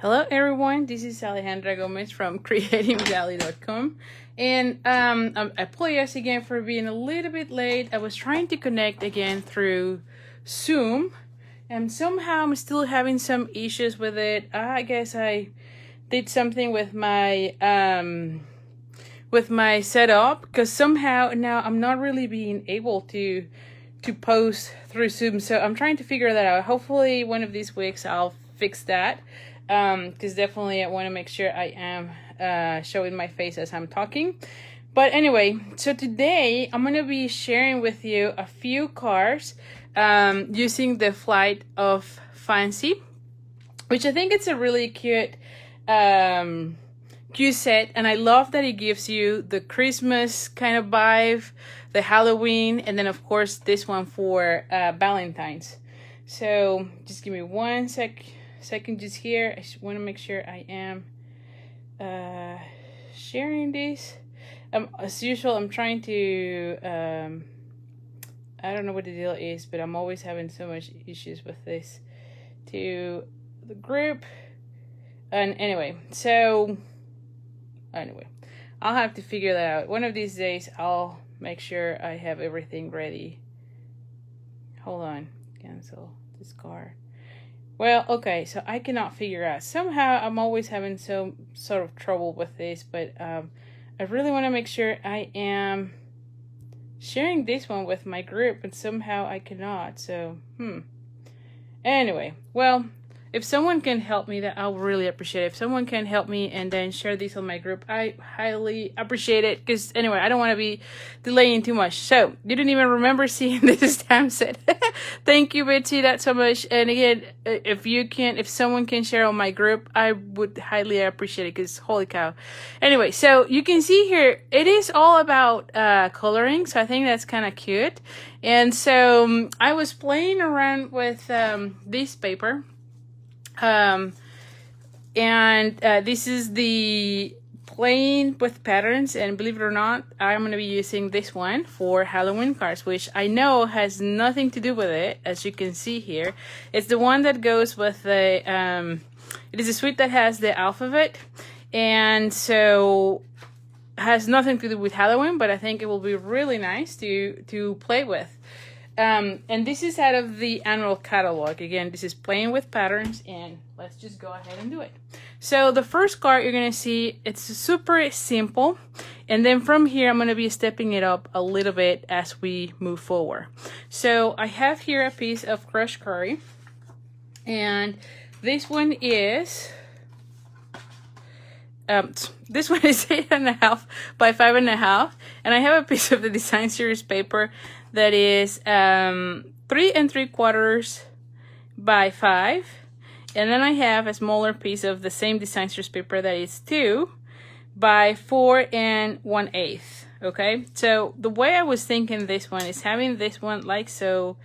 Hello everyone, this is Alejandra Gomez from creatingvalley.com, and I apologize again for being a little bit late. I was trying to connect again through Zoom, and somehow I'm still having some issues with it. I guess I did something with my setup, because somehow now I'm not really being able to post through Zoom. So I'm trying to figure that out. Hopefully one of these weeks I'll fix that. Because definitely I want to make sure I am showing my face as I'm talking. But anyway, so today I'm going to be sharing with you a few cards using the Flight of Fancy, which I think it's a really cute set, and I love that it gives you the Christmas kind of vibe, the Halloween, and then of course this one for Valentine's. So just give me one second just here. I just want to make sure I am sharing this. As usual, I'm trying to I don't know what the deal is, but I'm always having so much issues with this to the group. And anyway, I'll have to figure that out. One of these days I'll make sure I have everything ready. Hold on. Cancel this card. Well, okay, so I cannot figure out. Somehow I'm always having some sort of trouble with this, but I really want to make sure I am sharing this one with my group, and somehow I cannot. So, Anyway, well, if someone can help me, that I'll really appreciate it. If someone can help me and then share this on my group, I highly appreciate it. Because anyway, I don't want to be delaying too much. So, you didn't even remember seeing this stamp set. Thank you, Betsy, that so much. And again, if someone can share on my group, I would highly appreciate it, because holy cow. Anyway, so you can see here, it is all about coloring. So I think that's kind of cute. And so I was playing around with this paper. This is the Playing with Patterns, and believe it or not, I'm going to be using this one for Halloween cards, which I know has nothing to do with it, as you can see here. It's the one that goes with the, it is a suite that has the alphabet, and so has nothing to do with Halloween, but I think it will be really nice to play with. And this is out of the annual catalog. Again, this is Playing with Patterns, and let's just go ahead and do it. So the first card you're going to see, it's super simple. And then from here, I'm going to be stepping it up a little bit as we move forward. So I have here a piece of crushed curry. And this one is... this one is 8.5 by 5.5, and I have a piece of the design series paper that is 3 3/4 by 5, and then I have a smaller piece of the same design series paper that is 2 by 4 1/8. Okay, so the way I was thinking this one is having this one like so,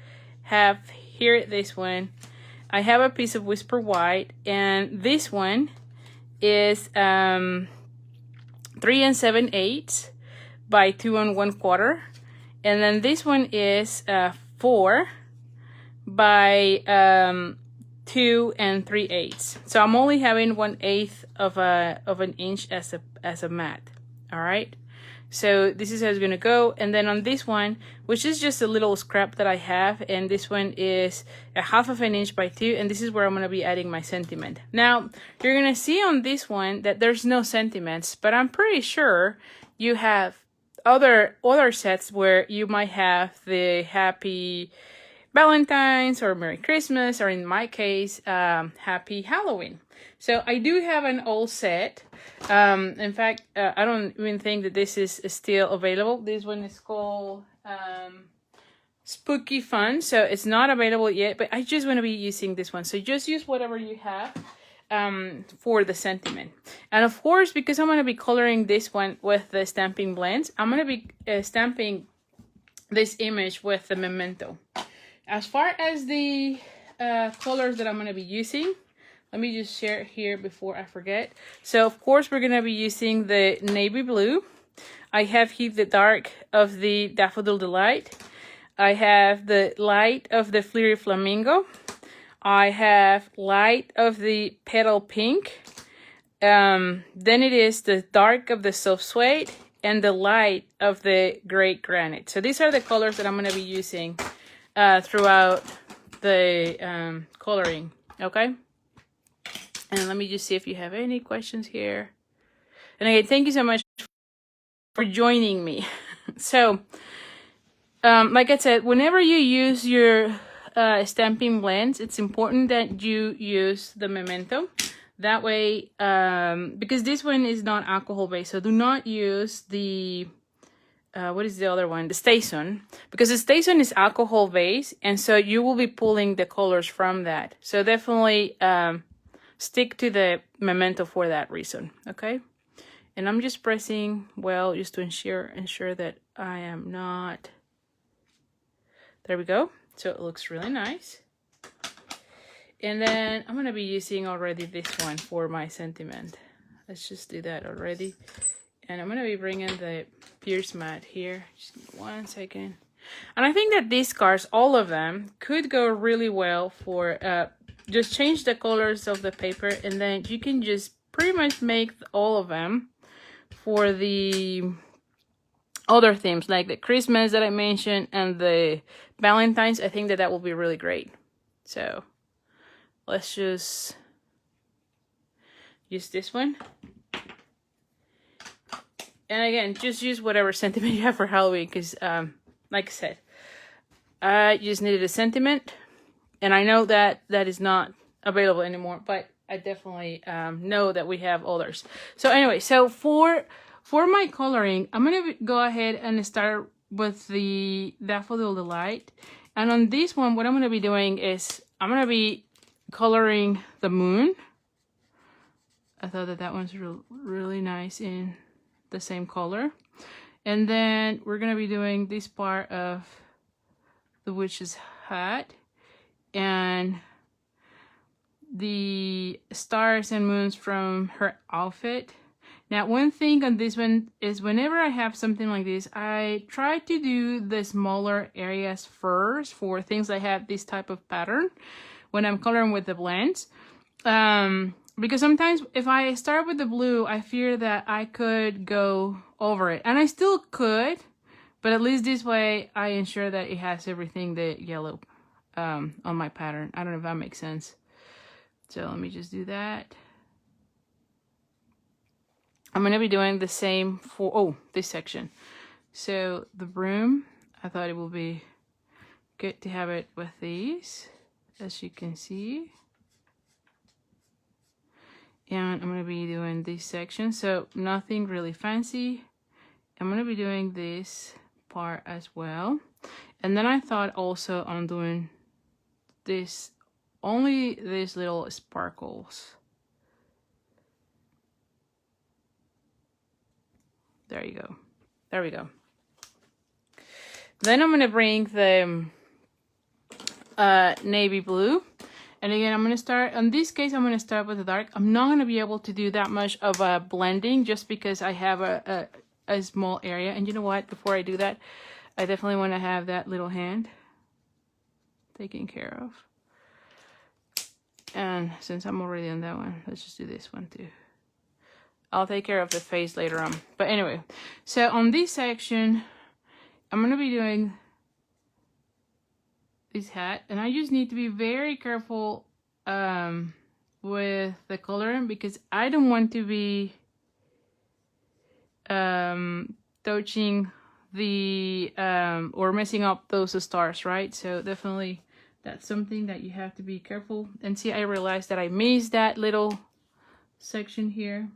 have here this one, I have a piece of Whisper White, and this one is 3 7/8 by 2 1/4, and then this one is 4 by 2 3/8. So I'm only having 1/8 of an inch as a mat. All right. So this is how it's going to go. And then on this one, which is just a little scrap that I have, and this one is 1/2 inch by 2, and this is where I'm going to be adding my sentiment. Now, you're going to see on this one that there's no sentiments, but I'm pretty sure you have other sets where you might have the Happy Valentine's or Merry Christmas, or in my case, Happy Halloween. So I do have an old set. In fact, I don't even think that this is still available. This one is called Spooky Fun. So it's not available yet, but I just want to be using this one. So just use whatever you have for the sentiment. And of course, because I'm going to be coloring this one with the stamping blends, I'm going to be stamping this image with the Memento. As far as the colors that I'm going to be using, let me just share it here before I forget. So, of course, we're going to be using the navy blue. I have here the dark of the Daffodil Delight. I have the light of the Flirty Flamingo. I have light of the petal pink. Then it is the dark of the soft suede and the light of the gray granite. So these are the colors that I'm going to be using throughout the coloring. Okay. And let me just see if you have any questions here. And again, thank you so much for joining me. So, like I said, whenever you use your stamping blends, it's important that you use the memento. That way, because this one is not alcohol based, so do not use the, what is the other one? The Station. Because the Station is alcohol based, and so you will be pulling the colors from that. So definitely stick to the memento for that reason, okay? And I'm just pressing well just to ensure that I am not. There we go. So it looks really nice. And then I'm going to be using already this one for my sentiment. Let's just do that already. And I'm going to be bringing the Pierce mat here. Just give me 1 second. And I think that these cards, all of them, could go really well for just change the colors of the paper. And then you can just pretty much make all of them for the other themes, like the Christmas that I mentioned and the Valentine's. I think that that will be really great. So let's just use this one. And again, just use whatever sentiment you have for Halloween, because like I said, I just needed a sentiment, and I know that that is not available anymore, but I definitely know that we have others. So anyway, so for my coloring, I'm gonna go ahead and start with the Daffodil Delight. And on this one, what I'm gonna be doing is I'm gonna be coloring the moon. I thought that that one's really nice in the same color. And then we're gonna be doing this part of the witch's hat and the stars and moons from her outfit. Now, one thing on this one is whenever I have something like this, I try to do the smaller areas first for things that have this type of pattern when I'm coloring with the blends. Because sometimes if I start with the blue, I fear that I could go over it. And I still could, but at least this way I ensure that it has everything the yellow on my pattern. I don't know if that makes sense. So let me just do that. I'm going to be doing the same for, this section. So the broom, I thought it would be good to have it with these, as you can see. And I'm going to be doing this section, so nothing really fancy. I'm going to be doing this part as well. And then I thought also on doing this, only these little sparkles. There you go. There we go. Then I'm going to bring the navy blue. And again, I'm going to start, in this case, I'm going to start with the dark. I'm not going to be able to do that much of a blending just because I have a small area. And you know what? Before I do that, I definitely want to have that little hand taken care of. And since I'm already on that one, let's just do this one too. I'll take care of the face later on. But anyway, so on this section, I'm going to be doing this hat, and I just need to be very careful with the coloring because I don't want to be touching the or messing up those stars, right? So definitely that's something that you have to be careful. And see, I realized that I missed that little section here.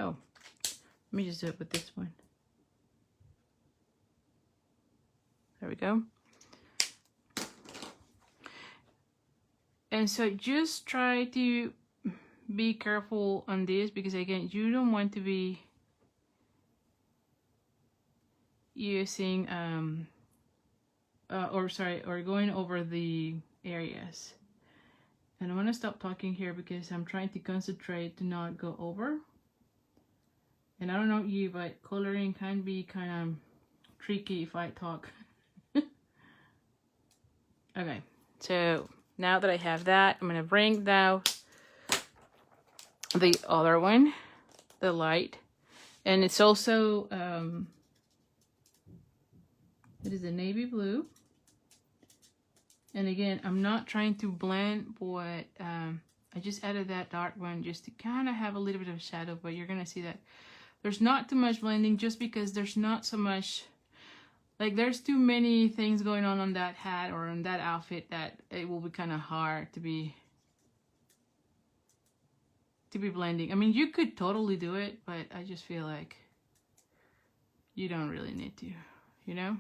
Oh, let me just do it with this one. There we go. And so just try to be careful on this because again, you don't want to be using or going over the areas. And I'm gonna stop talking here because I'm trying to concentrate to not go over. And I don't know you, but coloring can be kind of tricky if I talk. Okay, So now that I have that, I'm going to bring now the other one, the light. And it's also, it is a navy blue. And again, I'm not trying to blend, but I just added that dark one just to kind of have a little bit of shadow, but you're going to see that there's not too much blending just because there's not so much, like there's too many things going on that hat or on that outfit that it will be kind of hard to be blending. I mean, you could totally do it, but I just feel like you don't really need to, you know?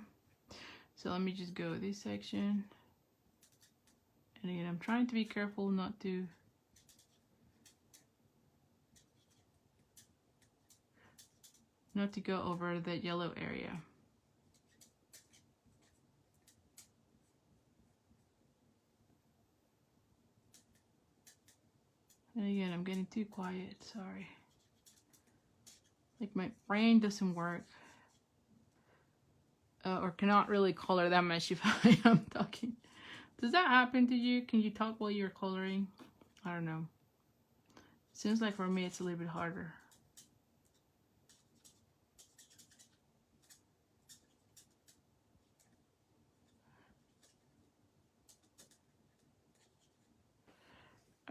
So let me just go this section. And again, I'm trying to be careful not to go over that yellow area. And again, I'm getting too quiet, sorry. Like my brain doesn't work. Or cannot really color that much if I am talking. Does that happen to you? Can you talk while you're coloring? I don't know. Seems like for me it's a little bit harder.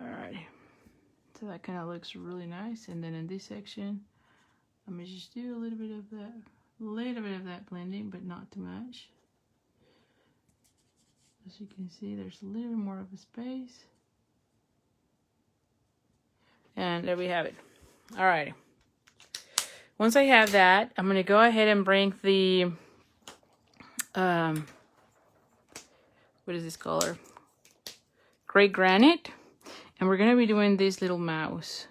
Alrighty. So that kind of looks really nice. And then in this section, I'm gonna just do a little bit of that blending, but not too much. As you can see, there's a little bit more of a space. And there we have it. Alrighty. Once I have that, I'm gonna go ahead and bring the what is this color? Gray granite. And we're gonna be doing this little mouse.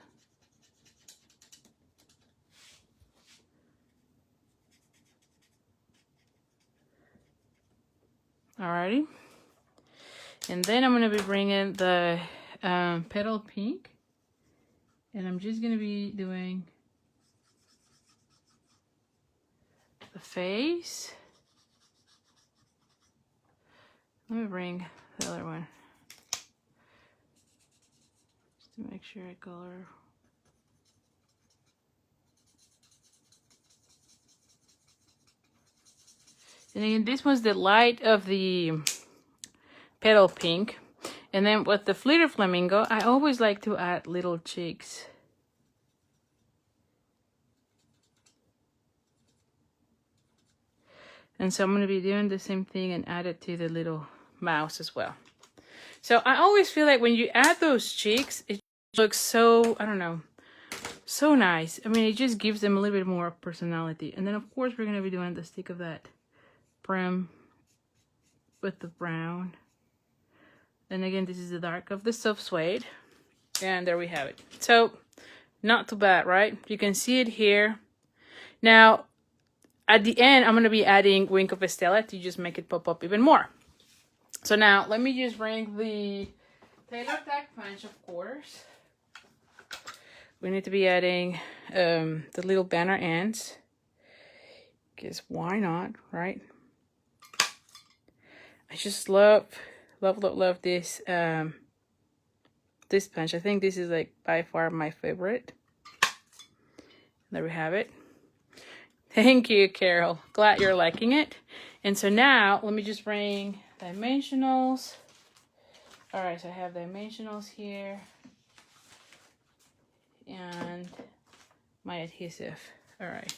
Alrighty. And then I'm gonna be bringing the petal pink. And I'm just gonna be doing the face. Let me bring the other one. Just to make sure I color. And again, this was the light of the petal pink. And then with the Flitter Flamingo, I always like to add little cheeks. And so I'm going to be doing the same thing and add it to the little mouse as well. So I always feel like when you add those cheeks, it looks so, I don't know, so nice. I mean, it just gives them a little bit more personality. And then of course we're going to be doing the stick of that brim with the brown. And again, this is the dark of the soft suede. And there we have it. So, not too bad, right? You can see it here. Now, at the end, I'm going to be adding Wink of Estella to just make it pop up even more. So now, let me just bring the tailor tack punch, of course. We need to be adding the little banner ends. Because why not, right? I just love this this punch. I think this is like by far my favorite. There we have it. Thank you, Carol. Glad you're liking it. And so now let me just bring dimensionals. All right, so I have dimensionals here and my adhesive. All right,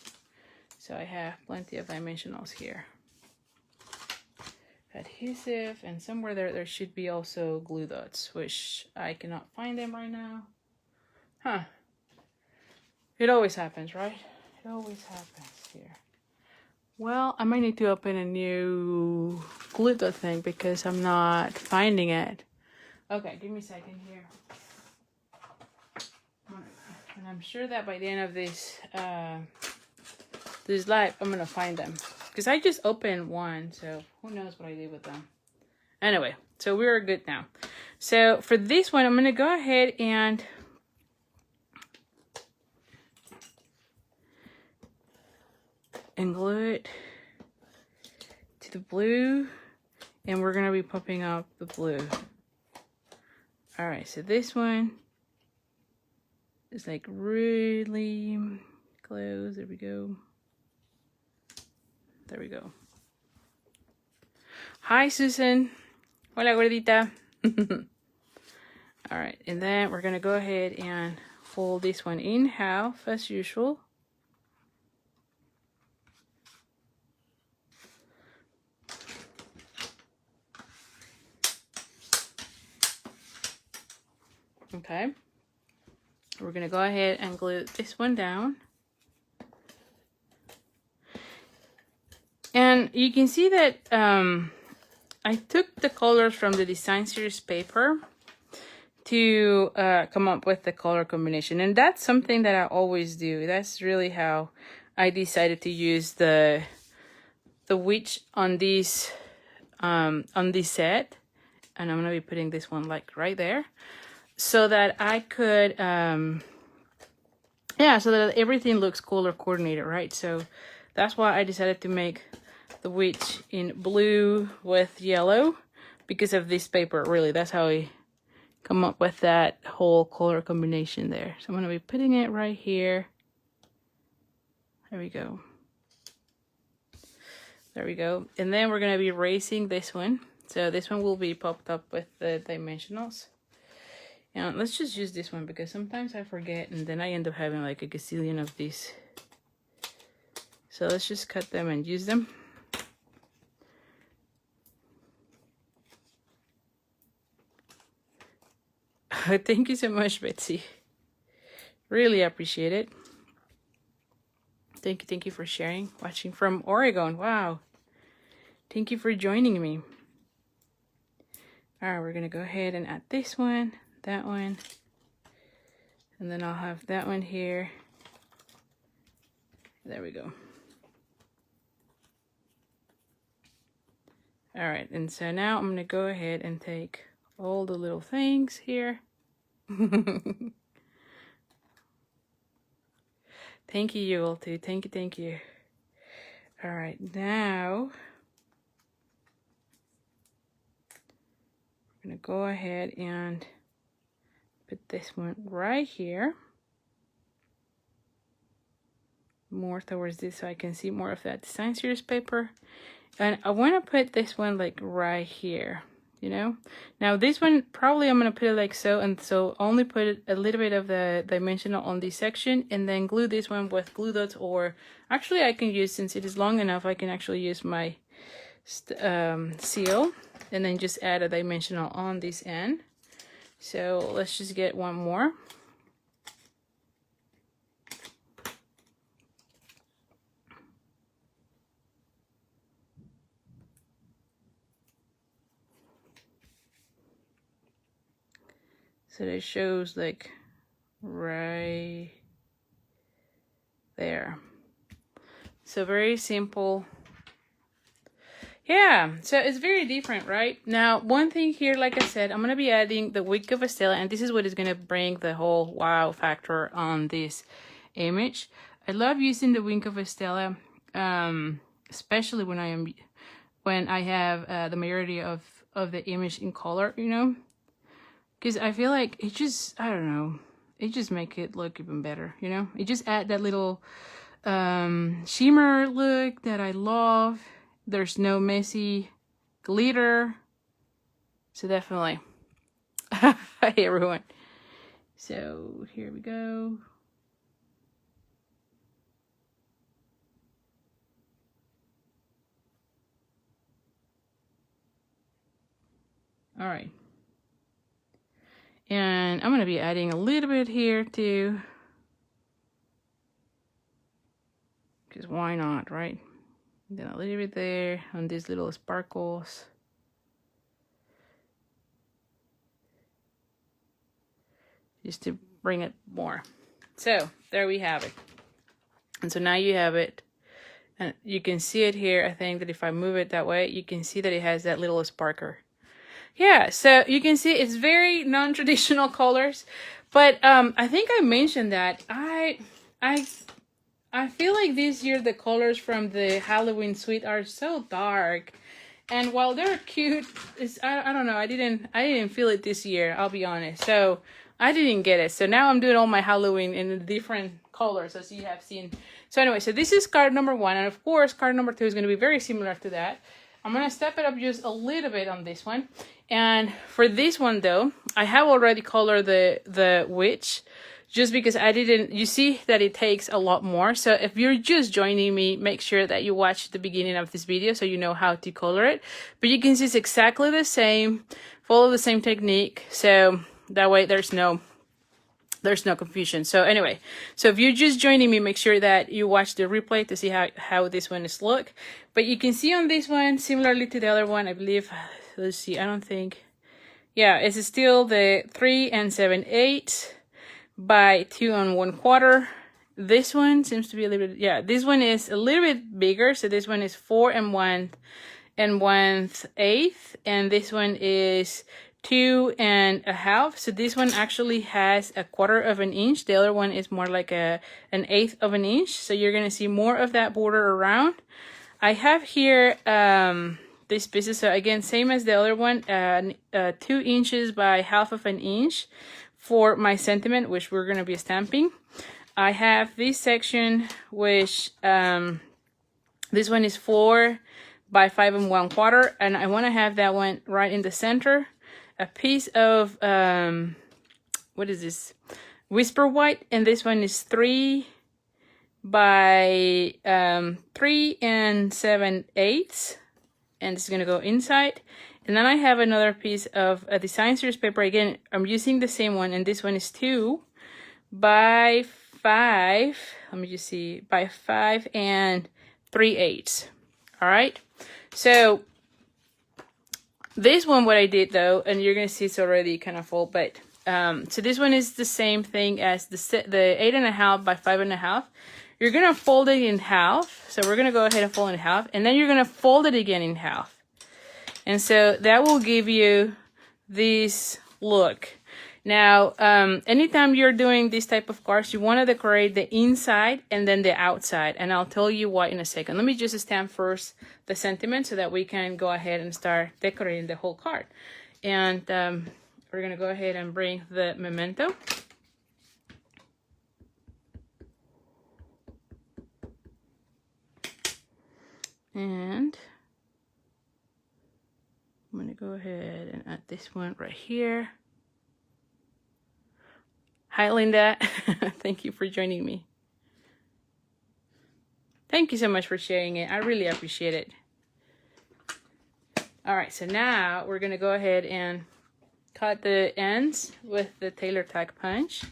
so I have plenty of dimensionals here. Adhesive, and somewhere there should be also glue dots, which I cannot find them right now. Huh. It always happens, right? It always happens here. Well, I might need to open a new glue dot thing because I'm not finding it. Okay, give me a second here. And I'm sure that by the end of this this live, I'm gonna find them. Because I just opened one, so who knows what I did with them. Anyway, so we're good now. So for this one, I'm going to go ahead and glue it to the blue. and we're gonna be popping up the blue. All right, so this one is like really close. There we go. There we go. Hi, Susan. Hola, gordita. All right, and then we're gonna go ahead and fold this one in half as usual. Okay, we're gonna go ahead and glue this one down. And you can see that I took the colors from the design series paper to come up with the color combination, and that's something that I always do. That's really how I decided to use the witch on this set, and I'm gonna be putting this one like right there, so that I could so that everything looks color coordinated, right? So that's why I decided to make the witch in blue with yellow, because of this paper. Really, that's how I come up with that whole color combination there. So I'm going to be putting it right here. There we go. There we go. And then we're going to be erasing this one. So this one will be popped up with the dimensionals. And let's just use this one, because sometimes I forget and then I end up having like a gazillion of these. So let's just cut them and use them. Thank you so much, Betsy. Really appreciate it. Thank you for sharing. Watching from Oregon. Wow. Thank you for joining me. All right, we're gonna go ahead and add this one, that one, and then I'll have that one here. There we go. All right, and so now I'm gonna go ahead and take all the little things here. Thank you, you all too. Thank you. All right, now I'm gonna go ahead and put this one right here, more towards this, so I can see more of that design series paper. And I want to put this one like right here, you know. Now this one, probably I'm going to put it like so, and so only put a little bit of the dimensional on this section, and then glue this one with glue dots, or actually I can use, since it is long enough, I can actually use my seal, and then just add a dimensional on this end. So let's just get one more. So that shows like right there. So very simple. Yeah, so it's very different, right? Now, one thing here, like I said, I'm going to be adding the Wink of Estella, and this is what is going to bring the whole wow factor on this image. I love using the Wink of Estella, especially when I have the majority of the image in color, you know? Because I feel like it just, I don't know, it just make it look even better, you know? It just add that little shimmer look that I love. There's no messy glitter. So definitely. Hi, everyone. So here we go. All right. And I'm going to be adding a little bit here too. Because why not, right? And then a little bit there on these little sparkles. Just to bring it more. So there we have it. And so now you have it. And you can see it here. I think that if I move it that way, you can see that it has that little sparkler. Yeah, so you can see it's very non-traditional colors, but I think I mentioned that I feel like this year the colors from the Halloween suite are so dark, And while they're cute, I don't know, I didn't feel it this year, I'll be honest. So I didn't get it. So now I'm doing all my Halloween in different colors, as you have seen. So anyway, so this is card number 1, and of course card number 2 is going to be very similar to that. I'm going to step it up just a little bit on this one. And for this one though, I have already colored the witch, just because I didn't, you see that it takes a lot more. So if you're just joining me, make sure that you watch the beginning of this video so you know how to color it. But you can see it's exactly the same, follow the same technique. So that way there's no confusion. So anyway, so if you're just joining me, make sure that you watch the replay to see how this one is look. But you can see on this one, similarly to the other one, I believe, let's see, I don't think, yeah, it's still the 3 7/8 by 2 1/4. This one seems to be a little bit, yeah, this one is a little bit bigger. So this one is 4 1 1/8, and this one is 2 1/2. So this one actually has 1/4 of an inch. The other one is more like an 1/8 of an inch. So you're gonna see more of that border around. I have here these pieces. So again, same as the other one, 2 inches by 1/2 of an inch for my sentiment, which we're gonna be stamping. I have this section, which this one is 4 by 5 1/4, and I want to have that one right in the center. A piece of what is this, whisper white, and this one is 3 by 3 7/8, and this is gonna go inside. And then I have another piece of a design series paper. Again, I'm using the same one, and this one is 2 by 5, let me just see, by 5 3/8. All right, so this one, what I did though, and you're gonna see it's already kind of full, but so this one is the same thing as the 8 1/2 by 5 1/2. You're gonna fold it in half. So we're gonna go ahead and fold it in half, and then you're gonna fold it again in half. And so that will give you this look. Now, anytime you're doing this type of cards, you want to decorate the inside and then the outside. And I'll tell you why in a second. Let me just stamp first the sentiment so that we can go ahead and start decorating the whole card. And we're going to go ahead and bring the memento. And I'm going to go ahead and add this one right here. Hi, Linda. Thank you for joining me. Thank you so much for sharing it. I really appreciate it. All right, so now we're going to go ahead and cut the ends with the Tailor Tack punch.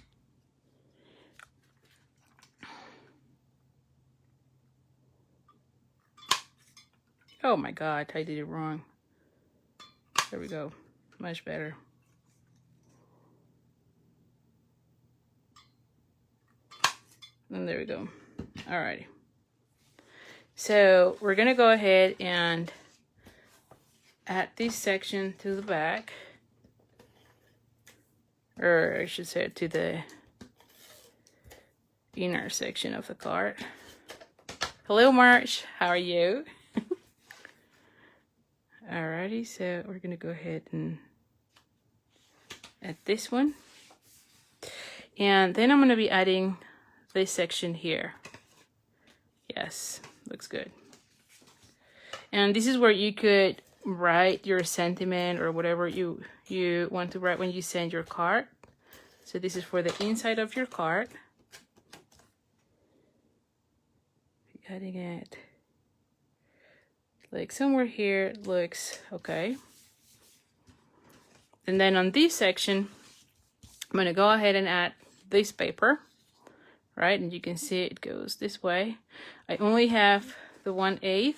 Oh my God, I did it wrong. There we go. Much better. And there we go. Alrighty. So we're gonna go ahead and add this section to the back. Or I should say to the inner section of the card. Hello, March. How are you? Alrighty, so we're gonna go ahead and add this one. And then I'm gonna be adding this section here. Yes, looks good. And this is where you could write your sentiment or whatever you want to write when you send your card. So this is for the inside of your card. Adding it like somewhere here looks okay. And then on this section, I'm gonna go ahead and add this paper, right? And you can see it goes this way. I only have the 1/8.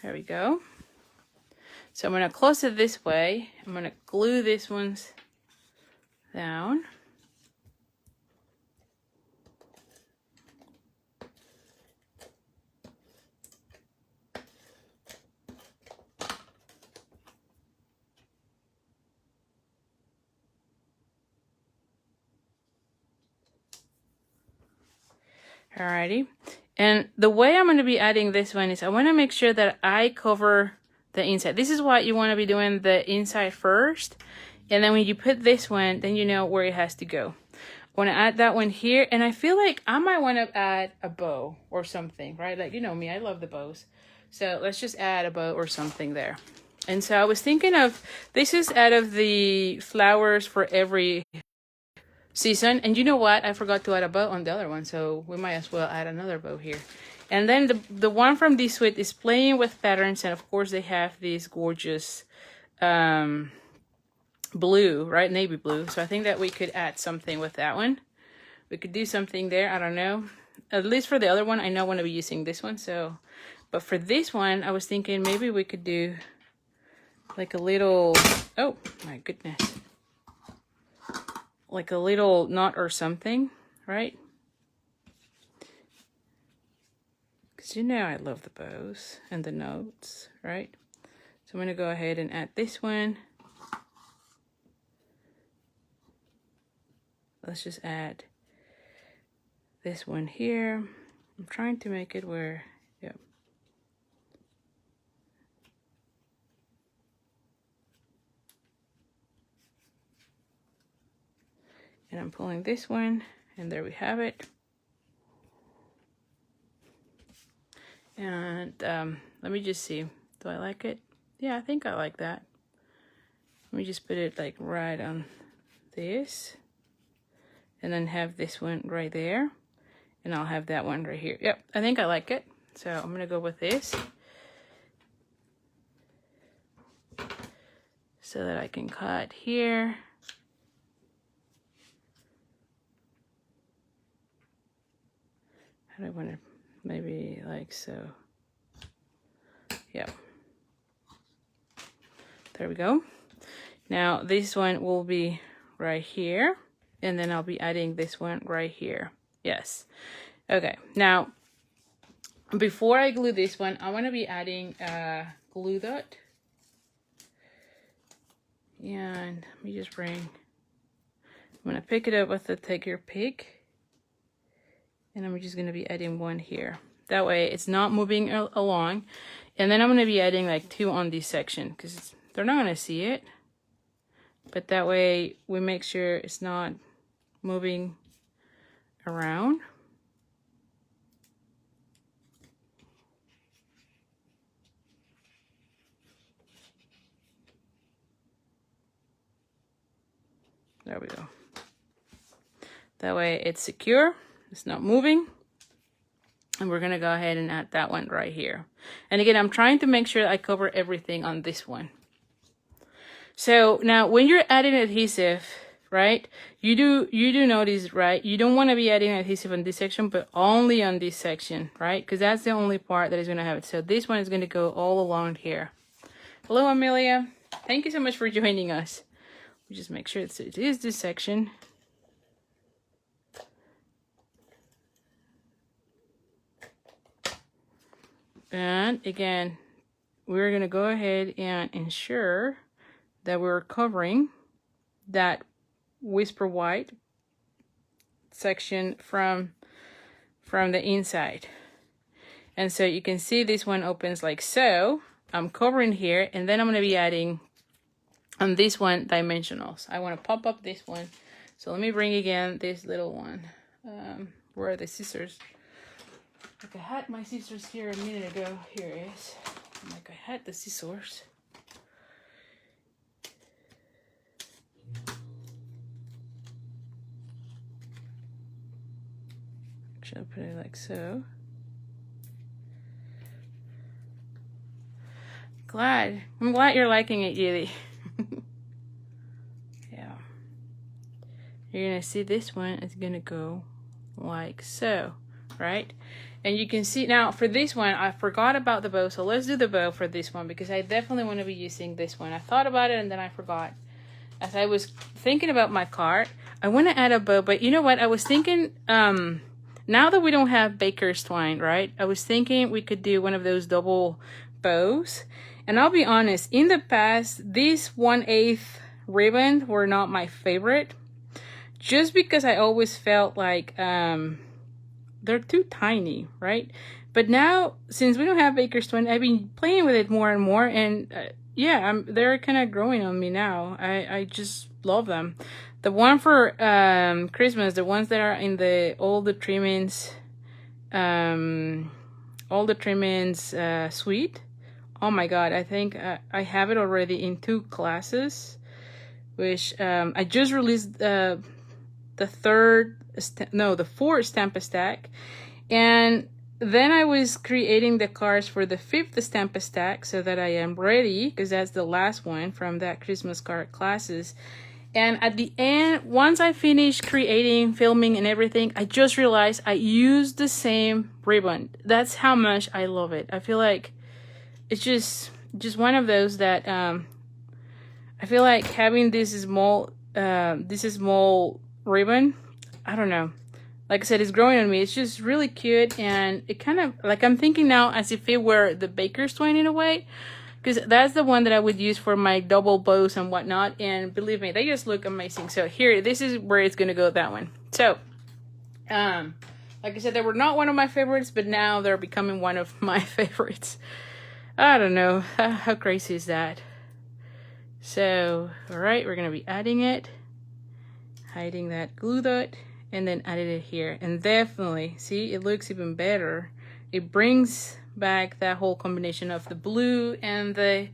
There we go. So I'm going to close it this way. I'm going to glue these ones down. Alrighty. And the way I'm going to be adding this one is I want to make sure that I cover the inside. This is what you want to be doing, the inside first. And then when you put this one, then you know where it has to go. I want to add that one here. And I feel like I might want to add a bow or something, right? Like, you know me, I love the bows. So let's just add a bow or something there. And so I was thinking of, this is out of the flowers for every season. And you know what? I forgot to add a bow on the other one. So we might as well add another bow here. And then the one from this suite is playing with patterns. And of course they have these gorgeous blue, right? Navy blue. So I think that we could add something with that one. We could do something there. I don't know. At least for the other one, I know I want to be using this one. So, but for this one, I was thinking maybe we could do like a little, oh my goodness, like a little knot or something, right? Because you know I love the bows and the notes, right? So I'm going to go ahead and add this one. Let's just add this one here. I'm trying to make it where, yeah. And I'm pulling this one, and there we have it. And let me just see. Do I like it? Yeah, I think I like that. Let me just put it like right on this. And then have this one right there. And I'll have that one right here. Yep, I think I like it. So I'm going to go with this. So that I can cut here. I don't want to, maybe like so. Yep. There we go. Now this one will be right here. And then I'll be adding this one right here. Yes. Okay. Now, before I glue this one, I want to be adding a glue dot. And let me just bring, I'm going to pick it up with the take your pick. And I'm just going to be adding one here. That way it's not moving along. And then I'm going to be adding like 2 on this section because they're not going to see it. But that way we make sure it's not moving around. There we go. That way it's secure. It's not moving. And we're going to go ahead and add that one right here. And again, I'm trying to make sure I cover everything on this one. So now when you're adding adhesive, right, you do notice, right, you don't want to be adding adhesive on this section, but only on this section, right? Because that's the only part that is going to have it. So this one is going to go all along here. Hello, Amelia. Thank you so much for joining us. We just make sure it is this section. And again, we're going to go ahead and ensure that we're covering that whisper white section from the inside. And so you can see this one opens like so. I'm covering here, and then I'm going to be adding on this one dimensionals. I want to pop up this one. So let me bring again this little one. Where are the scissors? Like I had my scissors here a minute ago. Here it is. Like I had the scissors. Actually, I'll put it like so. I'm glad you're liking it, Yuli. Yeah. You're gonna see this one is gonna go like so, right? And you can see now for this one, I forgot about the bow. So let's do the bow for this one because I definitely want to be using this one. I thought about it and then I forgot. As I was thinking about my card, I want to add a bow, but you know what? I was thinking, now that we don't have baker's twine, right? I was thinking we could do one of those double bows. And I'll be honest, in the past, these 1/8 ribbon were not my favorite. Just because I always felt like they're too tiny, right? But now, since we don't have Baker's Twin, I've been playing with it more and more, and yeah, they're kind of growing on me now. I just love them. The one for Christmas, the ones that are in all the trimmings suite. Oh my god, I think I have it already in 2 classes, which I just released the 4th Stamp Stack, and then I was creating the cards for the 5th Stamp Stack so that I am ready, because that's the last one from that Christmas card classes. And at the end, once I finished creating, filming, and everything, I just realized I used the same ribbon. That's how much I love it. I feel like it's just one of those that I feel like having this small ribbon, I don't know. Like I said, it's growing on me. It's just really cute, and it kind of, like, I'm thinking now as if it were the Baker's Twin in a way, because that's the one that I would use for my double bows and whatnot, and believe me, they just look amazing. So here, this is where it's gonna go, that one. So, like I said, they were not one of my favorites, but now they're becoming one of my favorites. I don't know, how crazy is that? So, all right, we're gonna be adding it, hiding that glue dot, and then added it here. And definitely, see, it looks even better. It brings back that whole combination of the blue and the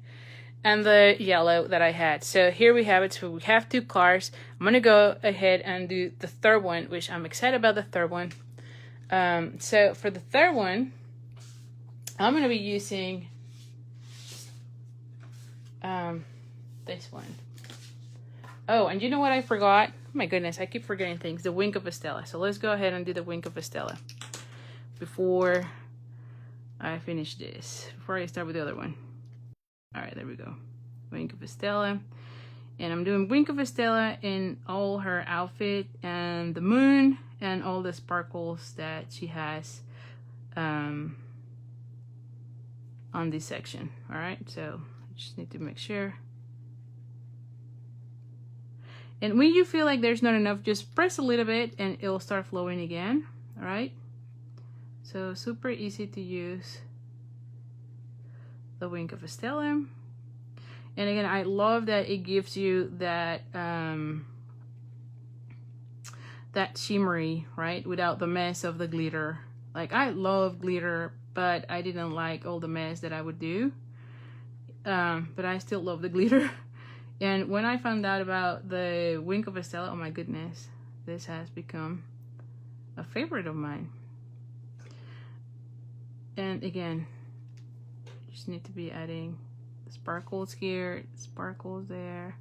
yellow that I had. So here we have it. So we have 2 cards. I'm gonna go ahead and do the 3rd one, which I'm excited about the 3rd one. So for the 3rd one, I'm gonna be using this one. Oh, and you know what I forgot? Oh my goodness, I keep forgetting things. The Wink of Estella. So let's go ahead and do the Wink of Estella before I finish this, before I start with the other one. All right, there we go. Wink of Estella. And I'm doing Wink of Estella in all her outfit and the moon and all the sparkles that she has on this section. All right, so I just need to make sure. And when you feel like there's not enough, just press a little bit and it'll start flowing again. All right, so super easy to use the Wink of Estella. And again, I love that it gives you that that shimmery, right, without the mess of the glitter. Like, I love glitter, but I didn't like all the mess that I would do, but I still love the glitter. And when I found out about the Wink of Estella, oh my goodness, this has become a favorite of mine. And again, just need to be adding the sparkles here, sparkles there.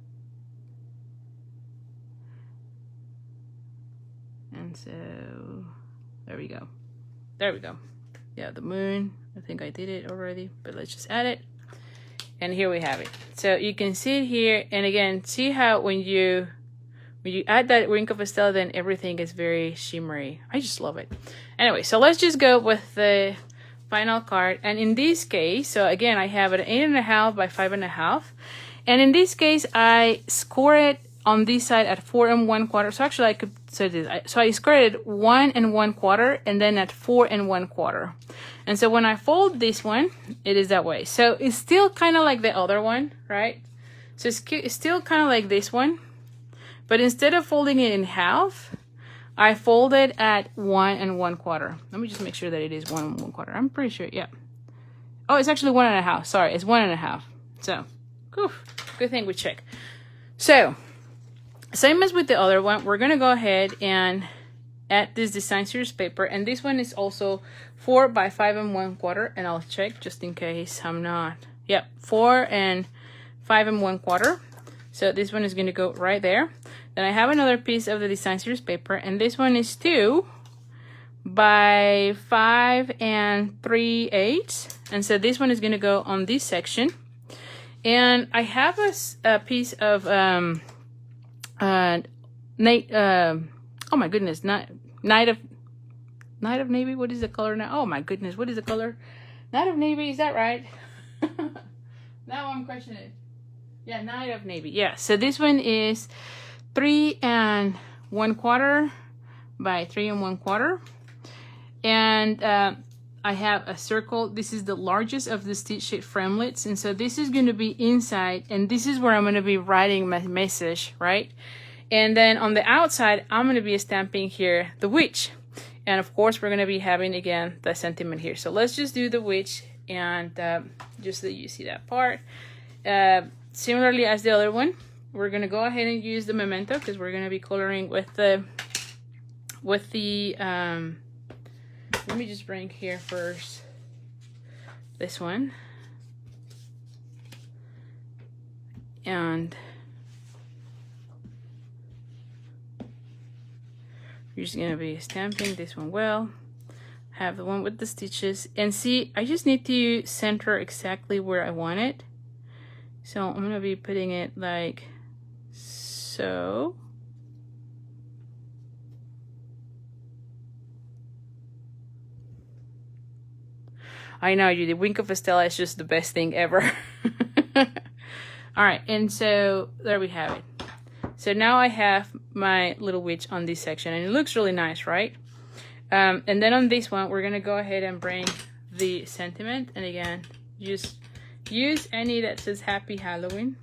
And so, there we go. There we go. Yeah, the moon, I think I did it already, but let's just add it. And here we have it. So you can see it here, and again, see how when you add that Wink of Estella, then everything is very shimmery. I just love it. Anyway, so let's just go with the final card. And in this case, so again, I have it 8.5 by 5.5, and in this case, I score it on this side at 4 1/4. So actually, I could say this. So I scored it 1 1/4, and then at 4 1/4. And so when I fold this one, it is that way. So it's still kind of like the other one, right? So it's still kind of like this one, but instead of folding it in half, I fold it at 1 1/4. Let me just make sure that it is 1 1/4. I'm pretty sure, yeah. Oh, it's actually 1.5. Sorry, it's 1.5. So, whew, good thing we check. So, same as with the other one, we're gonna go ahead and add this design series paper, and this one is also 4 by 5 1/4, and I'll check just in case I'm not. Yep, 4 and 5 1/4. So this one is going to go right there. Then I have another piece of the design series paper, and this one is 2 by 5 3/8, and so this one is going to go on this section. And I have a piece of oh my goodness, Night of Navy. What is the color now? Oh my goodness, what is the color? Night of Navy, is that right? Now I'm questioning it. Yeah, Night of Navy. Yeah, so this one is 3 1/4 by 3 1/4. And I have a circle. This is the largest of the stitch sheet framelits, and so this is going to be inside, and this is where I'm going to be writing my message, right? And then on the outside, I'm going to be stamping here the witch, and of course we're going to be having again the sentiment here. So let's just do the witch, and just so that you see that part. Similarly as the other one, we're going to go ahead and use the memento because we're going to be coloring with the let me just bring here first this one, and we're just gonna be stamping this one well, have the one with the stitches, and see, I just need to center exactly where I want it. So I'm gonna be putting it like so. I know, you, the Wink of Estella is just the best thing ever. All right, and so there we have it. So now I have my little witch on this section, and it looks really nice, right? And then on this one, we're gonna go ahead and bring the sentiment, and again, just use any that says Happy Halloween.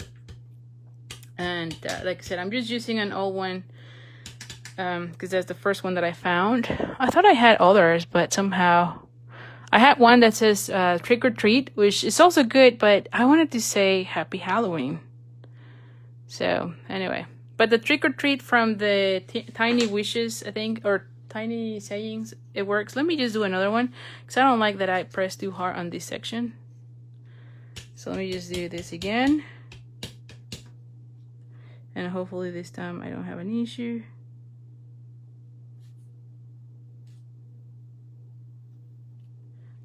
And like I said, I'm just using an old one because that's the first one that I found. I thought I had others, but somehow I had one that says Trick or Treat, which is also good, but I wanted to say Happy Halloween. So anyway, but the Trick or Treat from the Tiny Wishes, I think, or Tiny Sayings, it works. Let me just do another one because I don't like that I pressed too hard on this section. So let me just do this again. And hopefully this time I don't have an issue.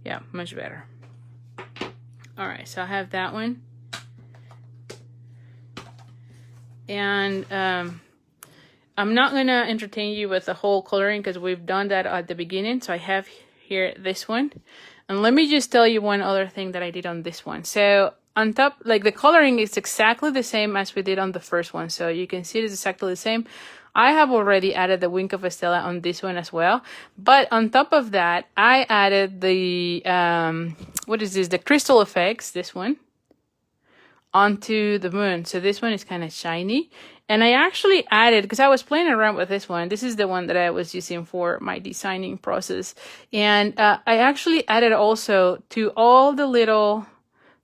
Yeah, much better. All right, so I have that one. And I'm not gonna entertain you with the whole coloring because we've done that at the beginning. So I have here this one. And let me just tell you one other thing that I did on this one. So on top, like the coloring is exactly the same as we did on the first one. So you can see it is exactly the same. I have already added the Wink of Estella on this one as well. But on top of that, I added the, what is this? The Crystal Effects, this one, onto the moon. So this one is kind of shiny. And I actually added, because I was playing around with this one. This is the one that I was using for my designing process. And I actually added also to all the little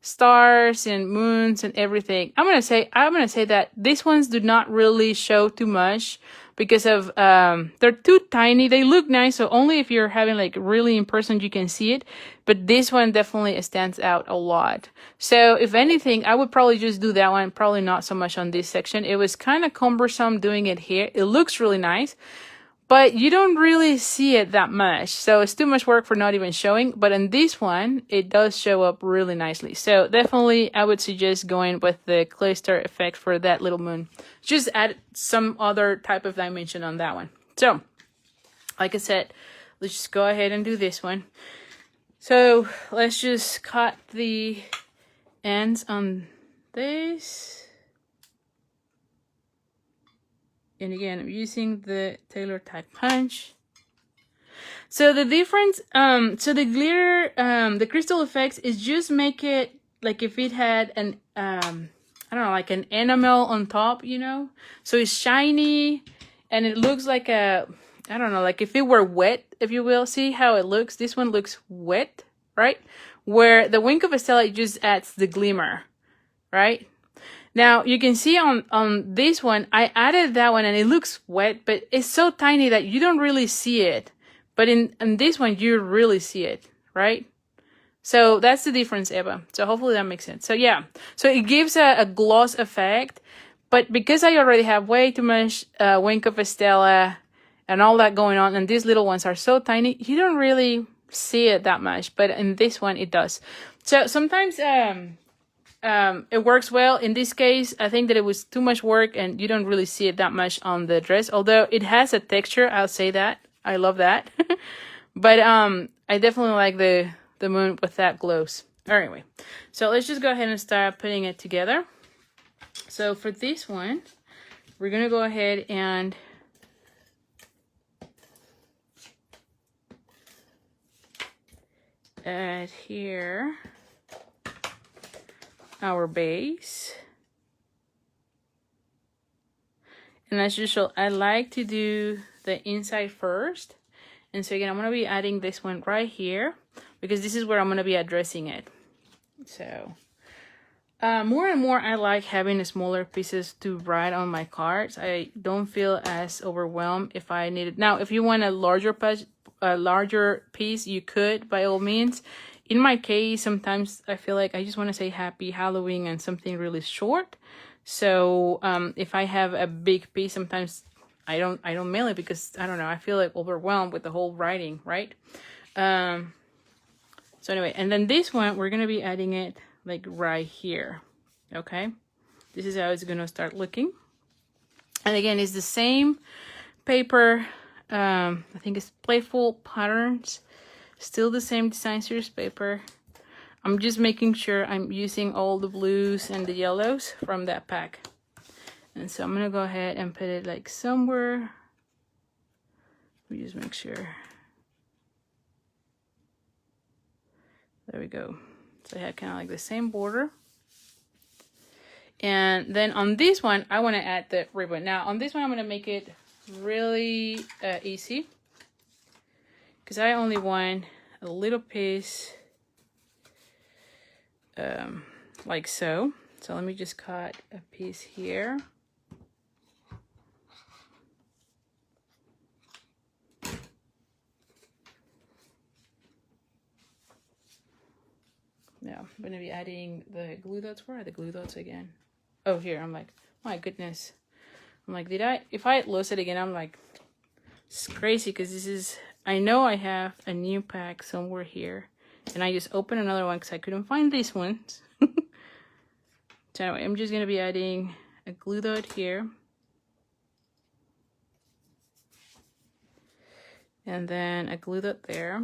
stars and moons and everything. I'm gonna say that these ones do not really show too much because of they're too tiny. They look nice, so only if you're having like really in person you can see it, but this one definitely stands out a lot. So if anything, I would probably just do that one, probably not so much on this section. It was kind of cumbersome doing it here. It looks really nice, but you don't really see it that much. So it's too much work for not even showing. But in this one, it does show up really nicely. So definitely, I would suggest going with the cluster effect for that little moon. Just add some other type of dimension on that one. So, like I said, let's just go ahead and do this one. So let's just cut the ends on this. And again, I'm using the Tailor Tack Punch. So the difference, so the glitter, the Crystal Effects is just make it like if it had an, I don't know, like an enamel on top, you know? So it's shiny and it looks like a, I don't know, like if it were wet, if you will. See how it looks? This one looks wet, right? Where the Wink of Estella, it just adds the glimmer, right? Now, you can see on this one, I added that one and it looks wet, but it's so tiny that you don't really see it. But in this one, you really see it, right? So that's the difference, Eva. So hopefully that makes sense. So yeah, so it gives a gloss effect, but because I already have way too much Wink of Estella and all that going on, and these little ones are so tiny, you don't really see it that much. But in this one, it does. So sometimes it works well. In this case, I think that it was too much work and you don't really see it that much on the dress, although it has a texture. I'll say that. I love that. But I definitely like the moon with that glows. Anyway, so let's just go ahead and start putting it together. So for this one, we're gonna go ahead and add here our base. And as usual, I like to do the inside first. And so again, I'm going to be adding this one right here because this is where I'm going to be addressing it. So more and more I like having smaller pieces to write on my cards. I don't feel as overwhelmed if I need it. Now, if you want a larger piece, you could, by all means. In my case, sometimes I feel like I just want to say Happy Halloween and something really short. So if I have a big piece, sometimes I don't mail it because I don't know, I feel like overwhelmed with the whole writing, right? So anyway, and then this one we're gonna be adding it like right here. Okay, this is how it's gonna start looking. And again, it's the same paper. I think it's Playful Patterns, still the same design series paper. I'm just making sure I'm using all the blues and the yellows from that pack. And so I'm gonna go ahead and put it like somewhere. Let me just make sure. There we go. So I have kind of like the same border. And then on this one, I want to add the ribbon. Now on this one, I'm going to make it really easy because I only want a little piece like so. So let me just cut a piece here. Yeah, I'm going to be adding the glue dots. Where are the glue dots again? Oh, here. I'm like, my goodness. I'm like, if I lose it again, I'm like, it's crazy because this is, I know I have a new pack somewhere here. And I just opened another one because I couldn't find these ones. So anyway, I'm just going to be adding a glue dot here. And then a glue dot there.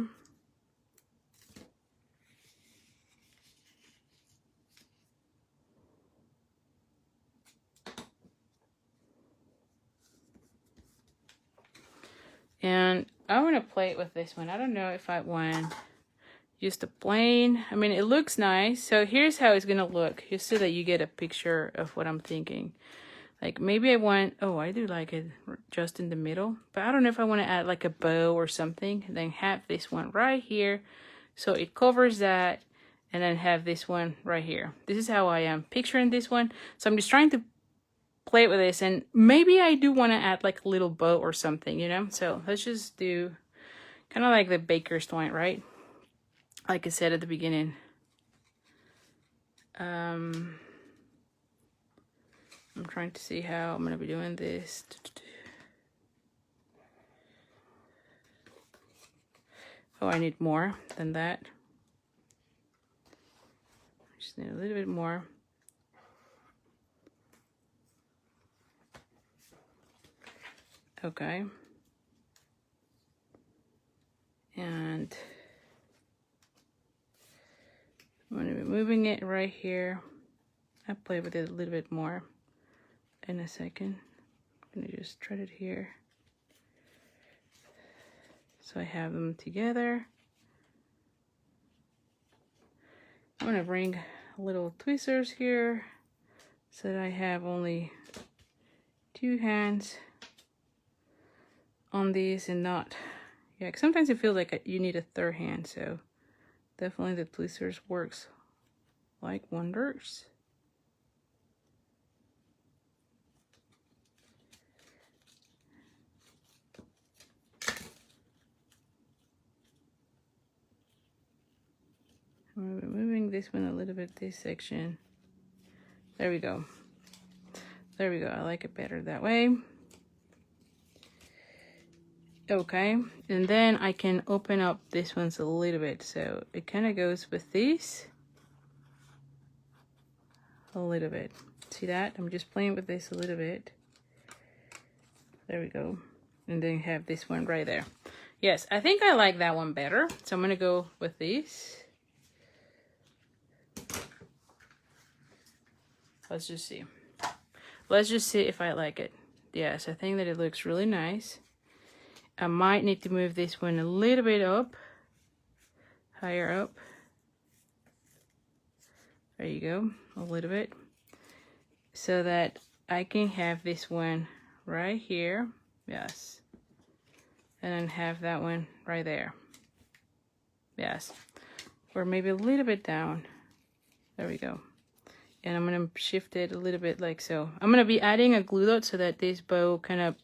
And I want to play it with this one. I don't know if I want just a plain. I mean, it looks nice. So here's how it's going to look. Just so that you get a picture of what I'm thinking. Like maybe I want, oh, I do like it just in the middle. But I don't know if I want to add like a bow or something. And then have this one right here. So it covers that. And then have this one right here. This is how I am picturing this one. So I'm just trying to play with this, and maybe I do want to add like a little bow or something, you know. So let's just do kind of like the baker's twine, right? Like I said at the beginning. I'm trying to see how I'm gonna be doing this. Oh, I need more than that. I just need a little bit more. Okay. And I'm going to be moving it right here. I'll play with it a little bit more in a second. I'm going to just thread it here. So I have them together. I'm going to bring little tweezers here so that I have only 2 hands on these and not, yeah, sometimes it feels like you need a 3rd hand, so definitely the tweezers works like wonders. I'm moving this one a little bit, this section. There we go. There we go. I like it better that way. Okay, and then I can open up this one's a little bit, so it kind of goes with these a little bit. See that? I'm just playing with this a little bit. There we go. And then have this one right there. Yes, I think I like that one better, so I'm gonna go with these. Let's just see. Let's just see if I like it. Yes, I think that it looks really nice. I might need to move this one a little bit up. higher up. There you go, a little bit. So that I can have this one right here. Yes. And then have that one right there. Yes. Or maybe a little bit down. There we go. And I'm going to shift it a little bit like so. I'm going to be adding a glue dot so that this bow kind of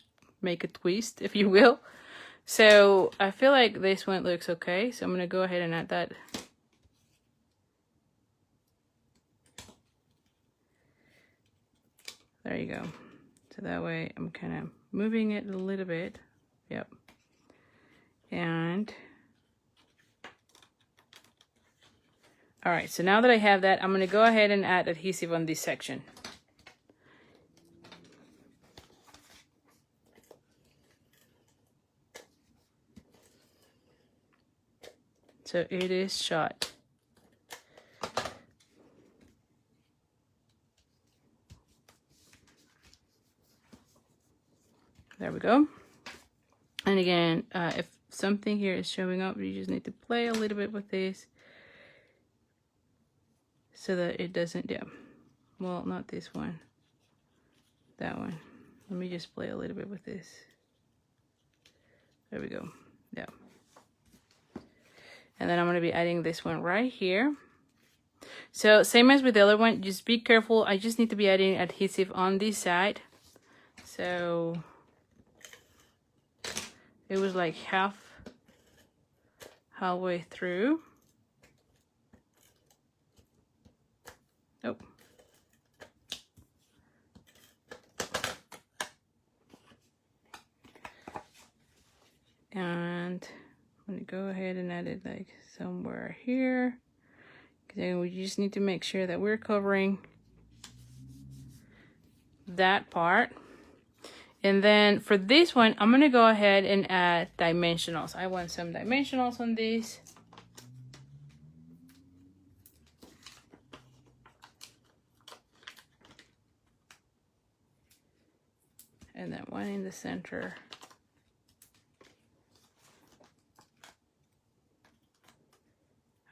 make a twist, if you will. So I feel like this one looks okay. So I'm going to go ahead and add that. There you go. So that way I'm kind of moving it a little bit. Yep. And all right, so now that I have that, I'm going to go ahead and add adhesive on this section. So it is shot. There we go. And again, if something here is showing up, you just need to play a little bit with this so that it doesn't, yeah. Well, not this one. That one. Let me just play a little bit with this. There we go. Yeah. And then I'm going to be adding this one right here. So same as with the other one, just be careful. I just need to be adding adhesive on this side. So it was like halfway through. Oh. And I'm gonna go ahead and add it like somewhere here. Then we just need to make sure that we're covering that part. And then for this one, I'm gonna go ahead and add dimensionals. I want some dimensionals on this. And then one in the center.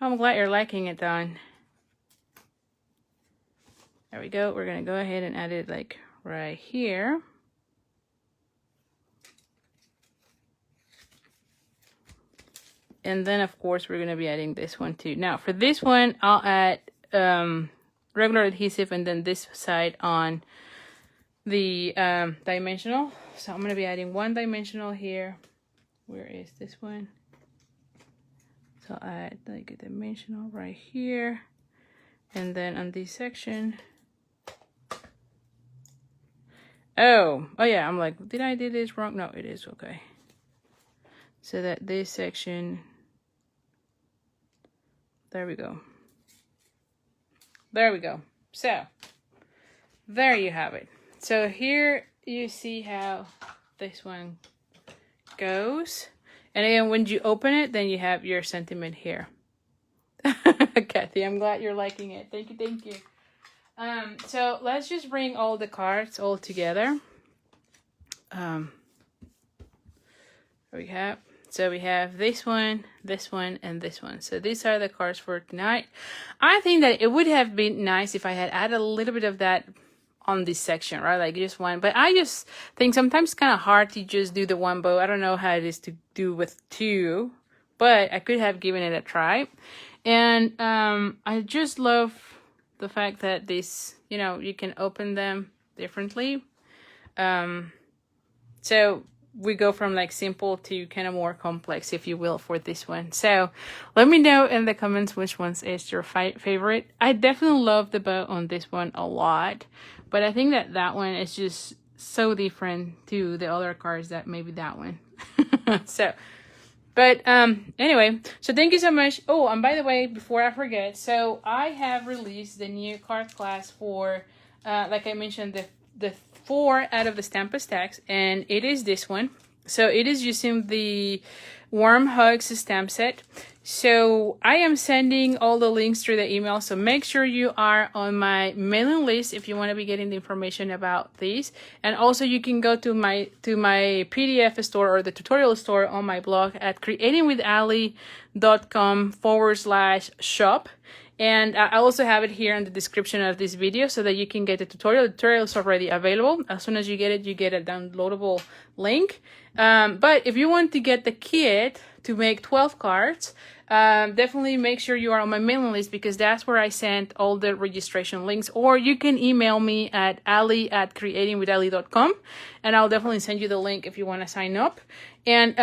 I'm glad you're liking it, Dawn. There we go. We're gonna go ahead and add it like right here. And then of course we're gonna be adding this one too. Now for this one, I'll add regular adhesive and then this side on the dimensional. So I'm gonna be adding one dimensional here. Where is this one? So I'll add like a dimensional right here. And then on this section. Oh yeah, I'm like, did I do this wrong? No, it is okay. So that this section, there we go. There we go. So there you have it. So here you see how this one goes. And again, when you open it, then you have your sentiment here. Kathy, I'm glad you're liking it. Thank you, thank you. So let's just bring all the cards all together. There we have. So we have this one, and this one. So these are the cards for tonight. I think that it would have been nice if I had added a little bit of that on this section, right? Like just one. But I just think sometimes it's kind of hard to just do the one bow. I don't know how it is to do with two, but I could have given it a try. And I just love the fact that this, you know, you can open them differently. So we go from like simple to kind of more complex, if you will, for this one. So let me know in the comments which ones is your favorite. I definitely love the bow on this one a lot, but I think that that one is just so different to the other cards that maybe that one. So, but anyway, so thank you so much. Oh, and by the way, before I forget, so I have released the new card class for, like I mentioned, the 4 out of the Stampin' stacks, and it is this one. So it is using the Warm Hugs stamp set. So I am sending all the links through the email. So make sure you are on my mailing list if you want to be getting the information about these. And also you can go to my PDF store or the tutorial store on my blog at creatingwithali.com/shop. And I also have it here in the description of this video so that you can get the tutorial. The tutorial is already available. As soon as you get it, you get a downloadable link. But if you want to get the kit to make 12 cards, definitely make sure you are on my mailing list, because that's where I send all the registration links. Or you can email me at ali@creatingwithali.com, and I'll definitely send you the link if you want to sign up. And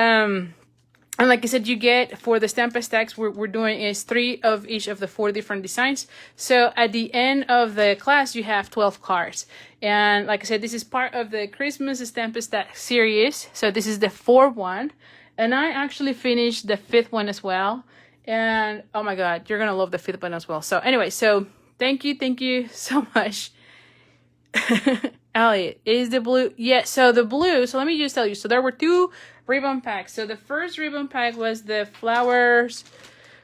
like I said, you get, for the stamp stacks, we're doing is 3 of each of the 4 different designs. So at the end of the class, you have 12 cards. And like I said, this is part of the Christmas stamp stack series. So this is the 4th one. And I actually finished the 5th one as well. And oh my God, you're going to love the 5th one as well. So anyway, so thank you so much. Ali, is the blue? Yeah, so the blue, so let me just tell you. So there were 2 ribbon packs. So the first ribbon pack was the flowers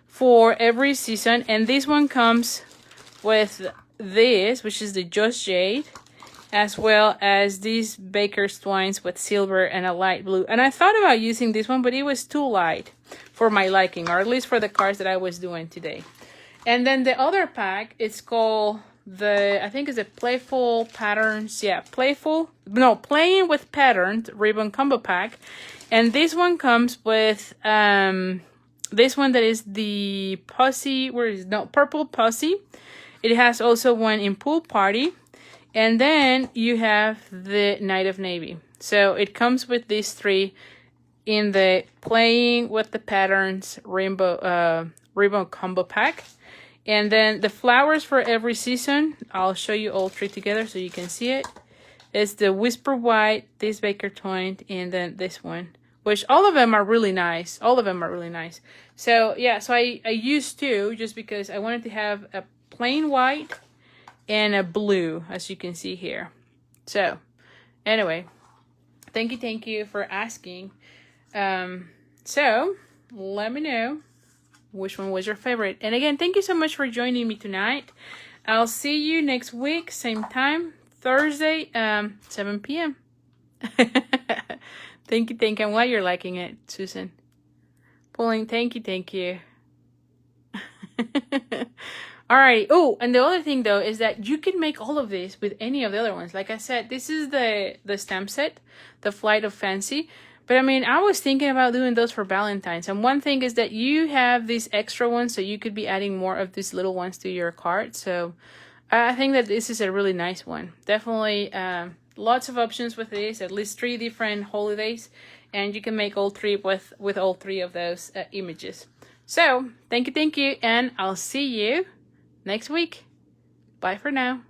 for every season. And this one comes with this, which is the Just Jade, as well as these Baker's Twines with silver and a light blue. And I thought about using this one, but it was too light for my liking, or at least for the cards that I was doing today. And then the other pack, it's called I think it's a Playful Patterns. Yeah, Playing with Patterns ribbon combo pack. And this one comes with this one that is the Pussy, Purple Pussy. It has also one in Pool Party. And then you have the Night of Navy. So it comes with these 3 in the Playing with the Patterns ribbon combo pack. And then the flowers for every season, I'll show you all 3 together so you can see it. It's the Whisper White, this Baker Twine, and then this one, which all of them are really nice. So yeah, so I used 2 just because I wanted to have a plain white and a blue, as you can see here. So anyway, thank you for asking. So let me know which one was your favorite. And again, thank you so much for joining me tonight. I'll see you next week, same time, Thursday, 7 p.m. Thank you. I'm glad you're liking it, Susan. Pulling, thank you. All right. Oh, and the other thing though is that you can make all of this with any of the other ones. Like I said, this is the stamp set, the Flight of Fancy. But I mean, I was thinking about doing those for Valentine's. And one thing is that you have these extra ones, so you could be adding more of these little ones to your card. So I think that this is a really nice one. Definitely lots of options with this, at least 3 different holidays. And you can make all 3 with all 3 of those images. So thank you. And I'll see you next week. Bye for now.